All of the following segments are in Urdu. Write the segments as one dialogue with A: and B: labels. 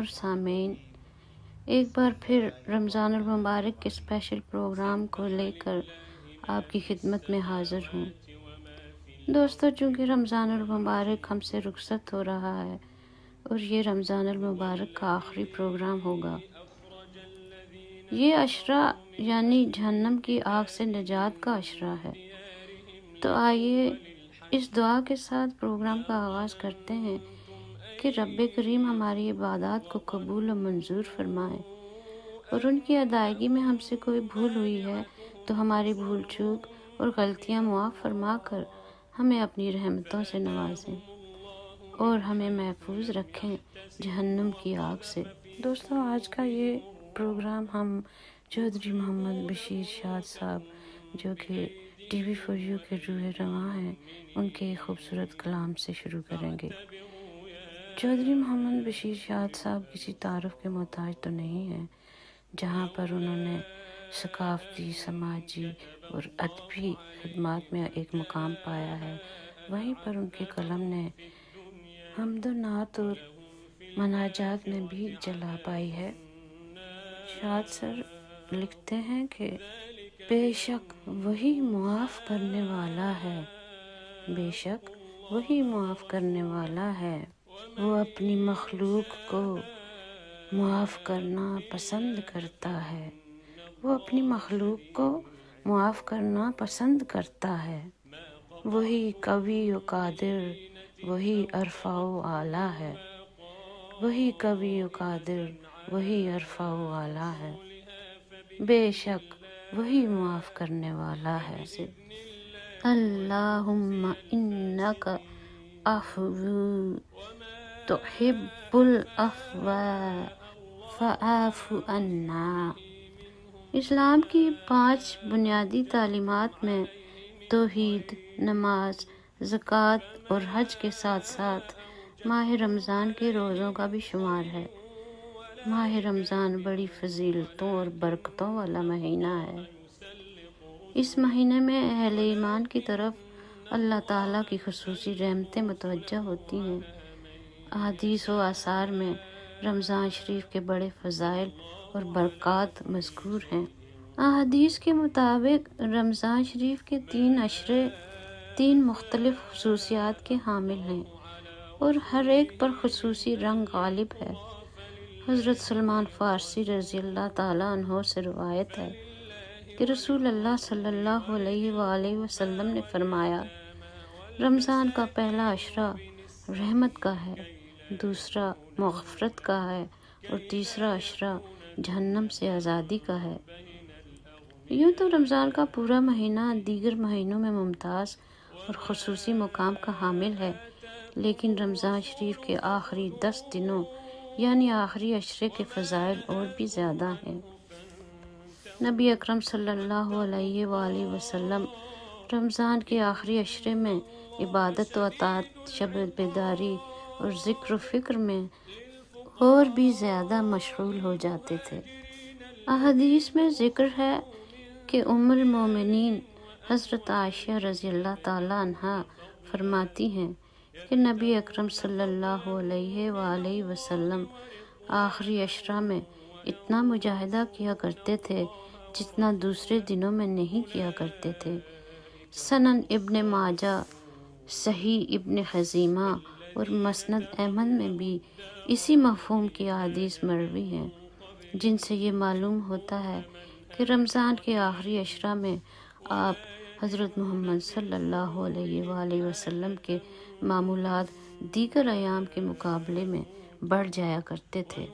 A: اور سامعین، ایک بار پھر رمضان المبارک کے اسپیشل پروگرام کو لے کر آپ کی خدمت میں حاضر ہوں۔ دوستو، چونکہ رمضان المبارک ہم سے رخصت ہو رہا ہے اور یہ رمضان المبارک کا آخری پروگرام ہوگا، یہ عشرہ یعنی جہنم کی آگ سے نجات کا عشرہ ہے، تو آئیے اس دعا کے ساتھ پروگرام کا آغاز کرتے ہیں کہ رب کریم ہماری عبادات کو قبول و منظور فرمائے، اور ان کی ادائیگی میں ہم سے کوئی بھول ہوئی ہے تو ہماری بھول چوک اور غلطیاں معاف فرما کر ہمیں اپنی رحمتوں سے نوازیں اور ہمیں محفوظ رکھیں جہنم کی آگ سے۔ دوستوں، آج کا یہ پروگرام ہم چودھری محمد بشیر شاد صاحب، جو کہ ٹی وی فور یو کے روح رواں ہیں، ان کے ایک خوبصورت کلام سے شروع کریں گے۔ چودھری محمد بشیر شاد صاحب کسی تعارف کے محتاج تو نہیں ہیں۔ جہاں پر انہوں نے ثقافتی، سماجی اور ادبی خدمات میں ایک مقام پایا ہے، وہیں پر ان کے قلم نے حمد و نعت اور مناجات میں بھی جلا پائی ہے۔ شاد سر لکھتے ہیں کہ بے شک وہی معاف کرنے والا ہے، بے شک وہی معاف کرنے والا ہے، وہ اپنی مخلوق کو معاف کرنا پسند کرتا ہے، وہ اپنی مخلوق کو معاف کرنا پسند کرتا ہے، وہی قوی و قادر، وہی ارفع و اعلیٰ ہے، وہی قوی و قادر، وہی ارفع و اعلیٰ ہے، بے شک وہی معاف کرنے والا ہے۔ اللہم انک عفو تحب العفو فاعف عنا۔ اسلام کی 5 بنیادی تعلیمات میں توحید، نماز، زکوٰۃ اور حج کے ساتھ ساتھ ماہ رمضان کے روزوں کا بھی شمار ہے۔ ماہ رمضان بڑی فضیلتوں اور برکتوں والا مہینہ ہے۔ اس مہینے میں اہل ایمان کی طرف اللہ تعالیٰ کی خصوصی رحمتیں متوجہ ہوتی ہیں۔ احادیث و آثار میں رمضان شریف کے بڑے فضائل اور برکات مذکور ہیں۔ احادیث کے مطابق رمضان شریف کے 3 عشرے 3 مختلف خصوصیات کے حامل ہیں اور ہر ایک پر خصوصی رنگ غالب ہے۔ حضرت سلمان فارسی رضی اللہ تعالیٰ عنہ سے روایت ہے کہ رسول اللہ صلی اللہ علیہ وآلہ وسلم نے فرمایا، رمضان کا پہلا عشرہ رحمت کا ہے، دوسرا مغفرت کا ہے اور تیسرا عشرہ جہنم سے آزادی کا ہے۔ یوں تو رمضان کا پورا مہینہ دیگر مہینوں میں ممتاز اور خصوصی مقام کا حامل ہے، لیکن رمضان شریف کے آخری 10 دنوں یعنی آخری عشرے کے فضائل اور بھی زیادہ ہیں۔ نبی اکرم صلی اللہ علیہ وآلہ وسلم رمضان کے آخری عشرے میں عبادت و اطاعت، شب بیداری اور ذکر و فکر میں اور بھی زیادہ مشغول ہو جاتے تھے۔ احادیث میں ذکر ہے کہ ام المومنین حضرت عائشہ رضی اللہ تعالیٰ عنہا فرماتی ہیں کہ نبی اکرم صلی اللہ علیہ وآلہ وسلم آخری عشرہ میں اتنا مجاہدہ کیا کرتے تھے جتنا دوسرے دنوں میں نہیں کیا کرتے تھے۔ سنن ابن ماجہ، صحیح ابن خزیمہ اور مسند احمد میں بھی اسی مفہوم کی احادیث مروی ہیں، جن سے یہ معلوم ہوتا ہے کہ رمضان کے آخری عشرہ میں آپ حضرت محمد صلی اللہ علیہ وآلہ وسلم کے معمولات دیگر ایام کے مقابلے میں بڑھ جایا کرتے تھے۔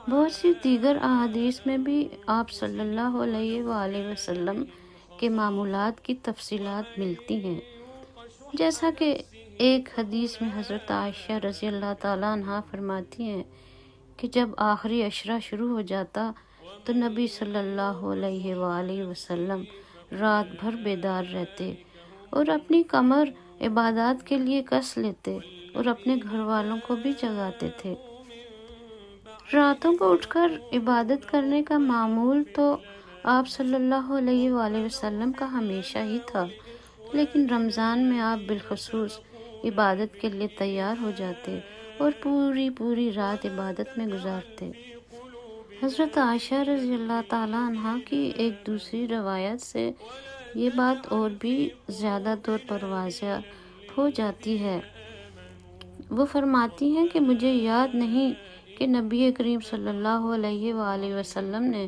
A: بہت سی دیگر احادیث میں بھی آپ صلی اللہ علیہ وآلہ وسلم کے معمولات کی تفصیلات ملتی ہیں، جیسا کہ ایک حدیث میں حضرت عائشہ رضی اللہ تعالیٰ عنہا فرماتی ہیں کہ جب آخری عشرہ شروع ہو جاتا تو نبی صلی اللہ علیہ وآلہ وسلم رات بھر بیدار رہتے اور اپنی کمر عبادات کے لیے کس لیتے اور اپنے گھر والوں کو بھی جگاتے تھے۔ راتوں کو اٹھ کر عبادت کرنے کا معمول تو آپ صلی اللہ علیہ وآلہ وسلم کا ہمیشہ ہی تھا، لیکن رمضان میں آپ بالخصوص عبادت کے لیے تیار ہو جاتے اور پوری پوری رات عبادت میں گزارتے۔ حضرت عائشہ رضی اللہ تعالیٰ عنہ کی ایک دوسری روایت سے یہ بات اور بھی زیادہ طور پر واضح ہو جاتی ہے۔ وہ فرماتی ہیں کہ مجھے یاد نہیں کہ نبی کریم صلی اللہ علیہ وآلہ وسلم نے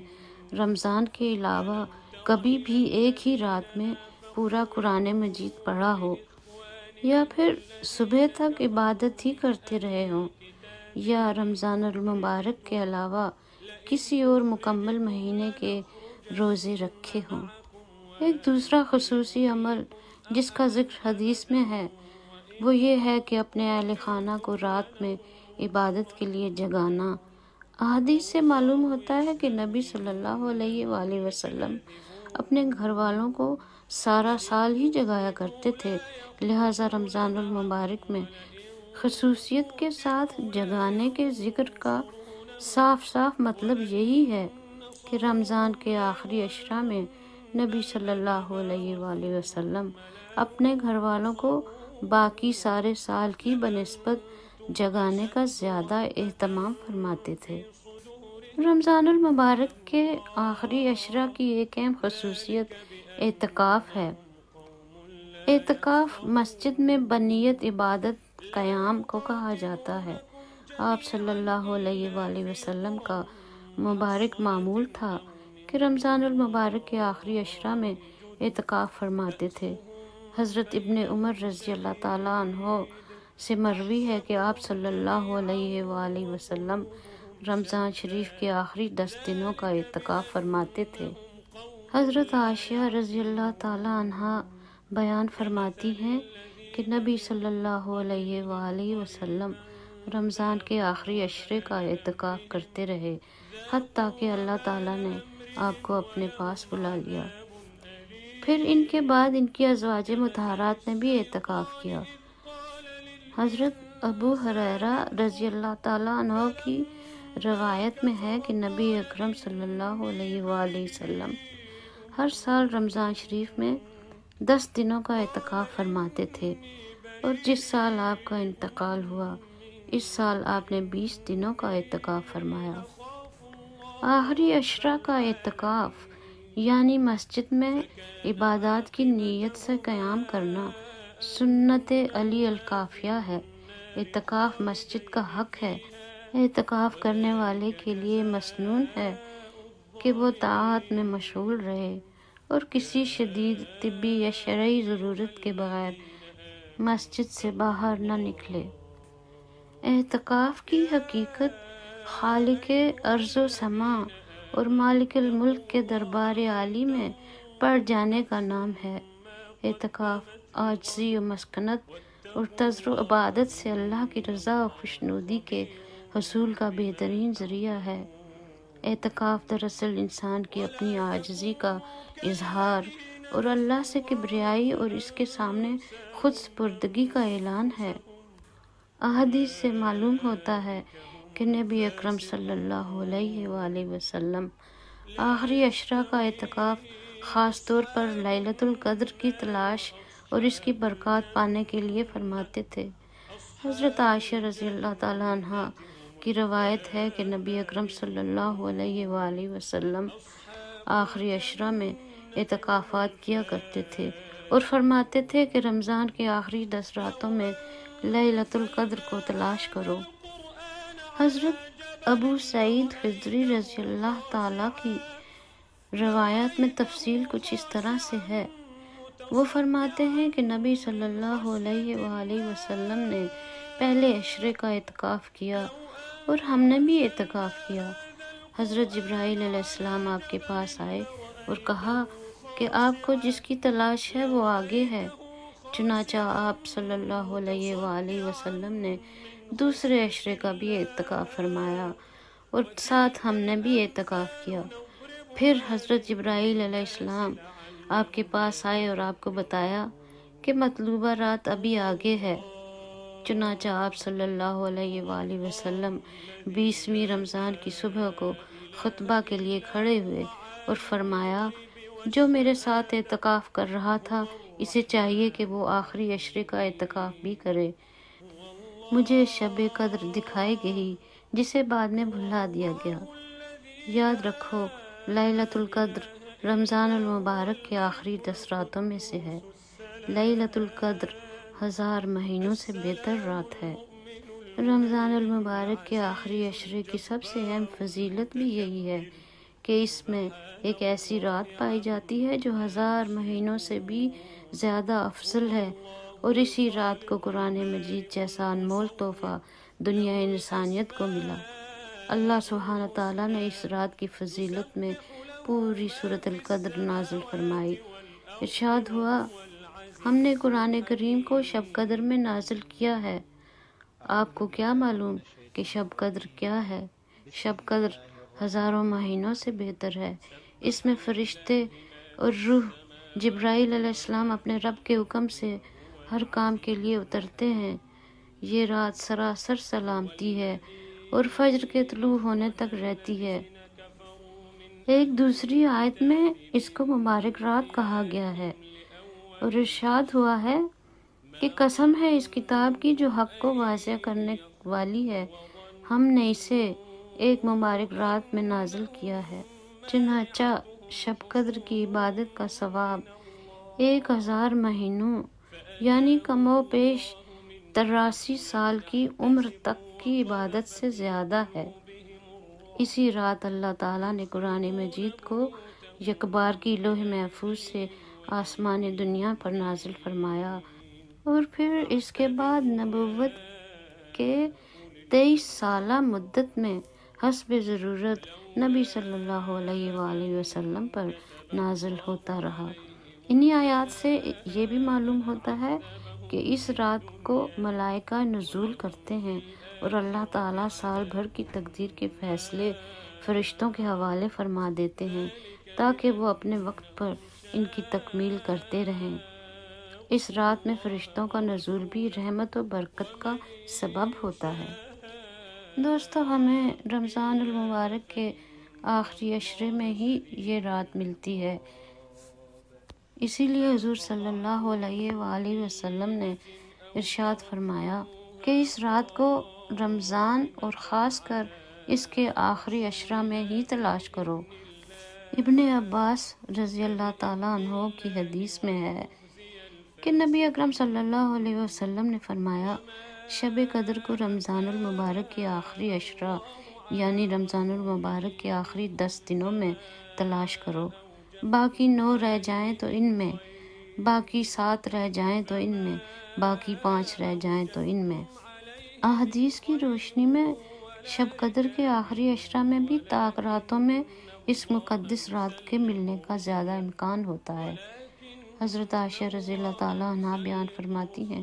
A: رمضان کے علاوہ کبھی بھی ایک ہی رات میں پورا قرآن مجید پڑھا ہو، یا پھر صبح تک عبادت ہی کرتے رہے ہوں، یا رمضان المبارک کے علاوہ کسی اور مکمل مہینے کے روزے رکھے ہوں۔ ایک دوسرا خصوصی عمل جس کا ذکر حدیث میں ہے وہ یہ ہے کہ اپنے اہل خانہ کو رات میں عبادت کے لیے جگانا۔ احادیث سے معلوم ہوتا ہے کہ نبی صلی اللہ علیہ وآلہ وسلم اپنے گھر والوں کو سارا سال ہی جگایا کرتے تھے، لہٰذا رمضان المبارک میں خصوصیت کے ساتھ جگانے کے ذکر کا صاف صاف مطلب یہی ہے کہ رمضان کے آخری عشرہ میں نبی صلی اللہ علیہ وآلہ وسلم اپنے گھر والوں کو باقی سارے سال کی بنسبت جگانے کا زیادہ اہتمام فرماتے تھے۔ رمضان المبارک کے آخری عشرہ کی ایک اہم خصوصیت اعتکاف ہے۔ اعتکاف مسجد میں بنیت عبادت قیام کو کہا جاتا ہے۔ آپ صلی اللہ علیہ وآلہ وسلم کا مبارک معمول تھا کہ رمضان المبارک کے آخری عشرہ میں اعتکاف فرماتے تھے۔ حضرت ابن عمر رضی اللہ تعالیٰ عنہ سے مروی ہے کہ آپ صلی اللہ علیہ وآلہ وسلم رمضان شریف کے آخری 10 دنوں کا اعتکاف فرماتے تھے۔ حضرت عائشہ رضی اللہ تعالیٰ عنہ بیان فرماتی ہیں کہ نبی صلی اللہ علیہ وآلہ وسلم رمضان کے آخری عشرے کا اعتکاف کرتے رہے، حتیٰ کہ اللہ تعالیٰ نے آپ کو اپنے پاس بلا لیا۔ پھر ان کے بعد ان کی ازواج مطہرات نے بھی اعتکاف کیا۔ حضرت ابو ہریرہ رضی اللہ تعالیٰ عنہ کی روایت میں ہے کہ نبی اکرم صلی اللہ علیہ وآلہ وسلم ہر سال رمضان شریف میں 10 دنوں کا اعتکاف فرماتے تھے، اور جس سال آپ کا انتقال ہوا اس سال آپ نے 20 دنوں کا اعتکاف فرمایا۔ آخری عشرہ کا اعتکاف یعنی مسجد میں عبادات کی نیت سے قیام کرنا سنت علی الکافیہ ہے۔ اعتکاف مسجد کا حق ہے۔ اعتکاف کرنے والے کے لیے مسنون ہے کہ وہ طاعت میں مشغول رہے اور کسی شدید طبی یا شرعی ضرورت کے بغیر مسجد سے باہر نہ نکلے۔ اعتکاف کی حقیقت خالق ارض و سماء اور مالک الملک کے دربار عالی میں پڑ جانے کا نام ہے۔ اعتکاف عاجزی و مسکنت اور تذر و عبادت سے اللہ کی رضا و خوشنودی کے حصول کا بہترین ذریعہ ہے۔ اعتکاف دراصل انسان کی اپنی عاجزی کا اظہار اور اللہ سے کبریائی اور اس کے سامنے خود سپردگی کا اعلان ہے۔ احادیث سے معلوم ہوتا ہے کہ نبی اکرم صلی اللہ علیہ وآلہ وسلم آخری عشرہ کا اعتکاف خاص طور پر لیلۃ القدر کی تلاش اور اس کی برکات پانے کے لیے فرماتے تھے۔ حضرت عائشہ رضی اللہ تعالیٰ عنہ کی روایت ہے کہ نبی اکرم صلی اللہ علیہ وآلہ وسلم آخری عشرہ میں اعتکافات کیا کرتے تھے اور فرماتے تھے کہ رمضان کے آخری 10 راتوں میں لیلۃ القدر کو تلاش کرو۔ حضرت ابو سعید خدری رضی اللہ تعالیٰ کی روایات میں تفصیل کچھ اس طرح سے ہے۔ وہ فرماتے ہیں کہ نبی صلی اللہ علیہ وآلہ وسلم نے پہلے عشرے کا اعتکاف کیا اور ہم نے بھی اعتکاف کیا۔ حضرت جبرائیل علیہ السلام آپ کے پاس آئے اور کہا کہ آپ کو جس کی تلاش ہے وہ آگے ہے۔ چنانچہ آپ صلی اللہ علیہ وآلہ وسلم نے دوسرے عشرے کا بھی اعتکاف فرمایا اور ساتھ ہم نے بھی اعتکاف کیا۔ پھر حضرت جبرائیل علیہ السلام آپ کے پاس آئے اور آپ کو بتایا کہ مطلوبہ رات ابھی آگے ہے۔ چنانچہ آپ صلی اللہ علیہ وآلہ وسلم 20ویں رمضان کی صبح کو خطبہ کے لیے کھڑے ہوئے اور فرمایا، جو میرے ساتھ اعتکاف کر رہا تھا اسے چاہیے کہ وہ آخری عشرے کا اعتکاف بھی کرے۔ مجھے شب قدر دکھائی گئی جسے بعد میں بھلا دیا گیا۔ یاد رکھو، لیلۃ القدر رمضان المبارک کے آخری 10 راتوں میں سے ہے۔ لیلۃ القدر 1000 مہینوں سے بہتر رات ہے۔ رمضان المبارک کے آخری عشرے کی سب سے اہم فضیلت بھی یہی ہے کہ اس میں ایک ایسی رات پائی جاتی ہے جو 1000 مہینوں سے بھی زیادہ افضل ہے، اور اسی رات کو قرآن مجید جیسا انمول تحفہ دنیا انسانیت کو ملا۔ اللہ سبحانہ تعالیٰ نے اس رات کی فضیلت میں پوری سورۃ القدر نازل فرمائی۔ ارشاد ہوا، ہم نے قرآن کریم کو شب قدر میں نازل کیا ہے۔ آپ کو کیا معلوم کہ شب قدر کیا ہے؟ شب قدر ہزاروں مہینوں سے بہتر ہے۔ اس میں فرشتے اور روح جبرائیل علیہ السلام اپنے رب کے حکم سے ہر کام کے لیے اترتے ہیں۔ یہ رات سراسر سلامتی ہے اور فجر کے طلوع ہونے تک رہتی ہے۔ ایک دوسری آیت میں اس کو مبارک رات کہا گیا ہے، اور ارشاد ہوا ہے کہ قسم ہے اس کتاب کی جو حق کو واضح کرنے والی ہے، ہم نے اسے ایک مبارک رات میں نازل کیا ہے۔ چنانچہ شب قدر کی عبادت کا ثواب 1000 مہینوں یعنی کم و بیش 83 سال کی عمر تک کی عبادت سے زیادہ ہے۔ اسی رات اللہ تعالیٰ نے قرآن مجید کو یکبار کی لوح محفوظ سے آسمان دنیا پر نازل فرمایا، اور پھر اس کے بعد نبوت کے 23 سالہ مدت میں حسب ضرورت نبی صلی اللہ علیہ وآلہ وسلم پر نازل ہوتا رہا۔ انہی آیات سے یہ بھی معلوم ہوتا ہے کہ اس رات کو ملائکہ نزول کرتے ہیں اور اللہ تعالیٰ سال بھر کی تقدیر کے فیصلے فرشتوں کے حوالے فرما دیتے ہیں تاکہ وہ اپنے وقت پر ان کی تکمیل کرتے رہیں۔ اس رات میں فرشتوں کا نزول بھی رحمت و برکت کا سبب ہوتا ہے۔ دوستو، ہمیں رمضان المبارک کے آخری عشرے میں ہی یہ رات ملتی ہے، اسی لیے حضور صلی اللہ علیہ وآلہ وسلم نے ارشاد فرمایا کہ اس رات کو رمضان اور خاص کر اس کے آخری عشرہ میں ہی تلاش کرو۔ ابن عباس رضی اللہ تعالیٰ عنہ کی حدیث میں ہے کہ نبی اکرم صلی اللہ علیہ وسلم نے فرمایا، شب قدر کو رمضان المبارک کے آخری عشرہ یعنی رمضان المبارک کے آخری 10 دنوں میں تلاش کرو، باقی 9 رہ جائیں تو ان میں، باقی 7 رہ جائیں تو ان میں، باقی 5 رہ جائیں تو ان میں۔ احادیث کی روشنی میں شب قدر کے آخری عشرہ میں بھی طاق راتوں میں اس مقدس رات کے ملنے کا زیادہ امکان ہوتا ہے۔ حضرت عائشہ رضی اللہ تعالیٰ عنہا بیان فرماتی ہیں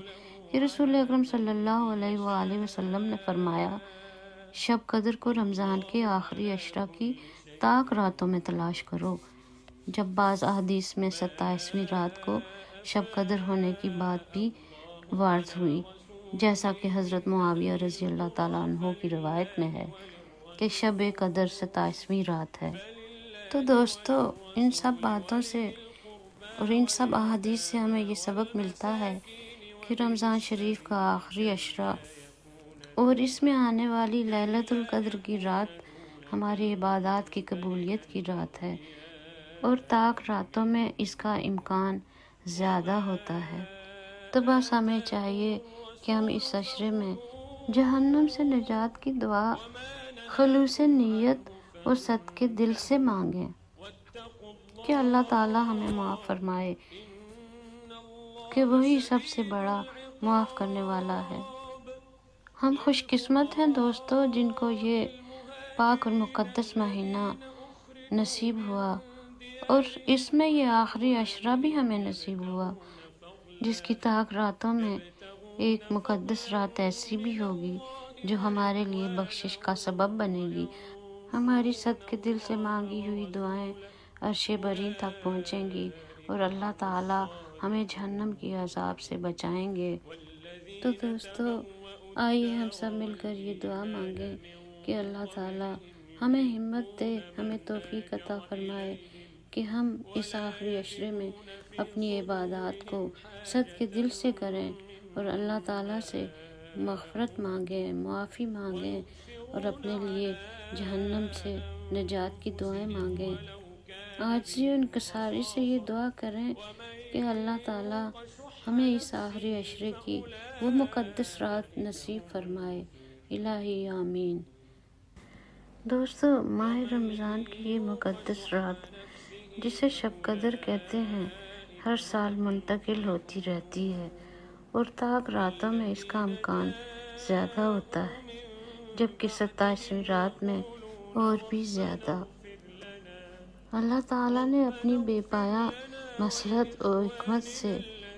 A: کہ رسول اکرم صلی اللہ علیہ وآلہ وسلم نے فرمایا، شب قدر کو رمضان کے آخری عشرہ کی طاق راتوں میں تلاش کرو۔ جب بعض احادیث میں 27ویں رات کو شب قدر ہونے کی بات بھی وارد ہوئی، جیسا کہ حضرت معاویہ رضی اللہ تعالیٰ عنہ کی روایت میں ہے کہ شب قدر 27ویں رات ہے۔ تو دوستو، ان سب باتوں سے اور ان سب احادیث سے ہمیں یہ سبق ملتا ہے کہ رمضان شریف کا آخری عشرہ اور اس میں آنے والی لیلۃ القدر کی رات ہماری عبادات کی قبولیت کی رات ہے، اور طاق راتوں میں اس کا امکان زیادہ ہوتا ہے۔ تو بس ہمیں چاہیے کہ ہم اس عشرے میں جہنم سے نجات کی دعا خلوص نیت اور صدقے دل سے مانگیں کہ اللہ تعالیٰ ہمیں معاف فرمائے، کہ وہی سب سے بڑا معاف کرنے والا ہے۔ ہم خوش قسمت ہیں دوستو جن کو یہ پاک اور مقدس مہینہ نصیب ہوا، اور اس میں یہ آخری عشرہ بھی ہمیں نصیب ہوا، جس کی طاق راتوں میں ایک مقدس رات ایسی بھی ہوگی جو ہمارے لیے بخشش کا سبب بنے گی۔ ہماری صدقے دل سے مانگی ہوئی دعائیں عرش بری تک پہنچیں گی اور اللہ تعالیٰ ہمیں جہنم کی عذاب سے بچائیں گے۔ تو دوستو، آئیے ہم سب مل کر یہ دعا مانگیں کہ اللہ تعالیٰ ہمیں ہمت دے، ہمیں توفیق عطا فرمائے کہ ہم اس آخری عشرے میں اپنی عبادات کو صدقے دل سے کریں اور اللہ تعالیٰ سے مغفرت مانگیں، معافی مانگیں اور اپنے لیے جہنم سے نجات کی دعائیں مانگیں۔ عاجزی و انکساری سے یہ دعا کریں کہ اللہ تعالیٰ ہمیں اس آخری عشرے کی وہ مقدس رات نصیب فرمائے۔ الہی آمین۔ دوستو، ماہ رمضان کی یہ مقدس رات جسے شب قدر کہتے ہیں ہر سال منتقل ہوتی رہتی ہے اور تاک راتوں میں اس کا امکان زیادہ ہوتا ہے، جبکہ 27ویں رات میں اور بھی زیادہ۔ اللہ تعالیٰ نے اپنی بے پایہ مصلحت و حکمت سے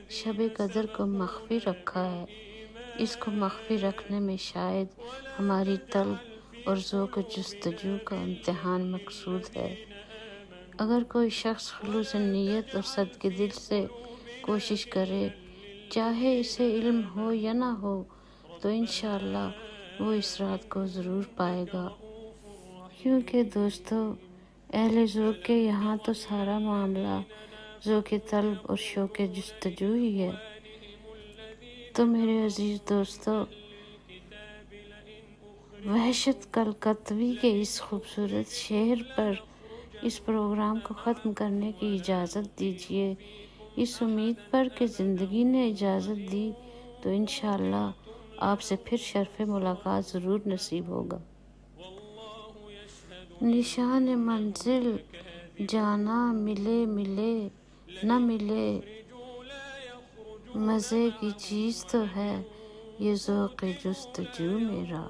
A: شب قدر کو مخفی رکھا ہے۔ اس کو مخفی رکھنے میں شاید ہماری طلب اور ذوق و جستجو کا امتحان مقصود ہے۔ اگر کوئی شخص خلوص نیت اور صدق دل سے کوشش کرے، چاہے اسے علم ہو یا نہ ہو، تو انشاءاللہ وہ اس رات کو ضرور پائے گا۔ کیونکہ دوستو، اہل ذوق کے یہاں تو سارا معاملہ ذوق طلب اور شوق جستجو ہی ہے۔ تو میرے عزیز دوستو، وحشت کلکتوی کے اس خوبصورت شعر پر اس پروگرام کو ختم کرنے کی اجازت دیجیے، اس امید پر کہ زندگی نے اجازت دی تو انشاءاللہ آپ سے پھر شرف ملاقات ضرور نصیب ہوگا۔ نشان منزل جانا ملے ملے نہ ملے، مزے کی چیز تو ہے یہ ذوق جستجو میرا۔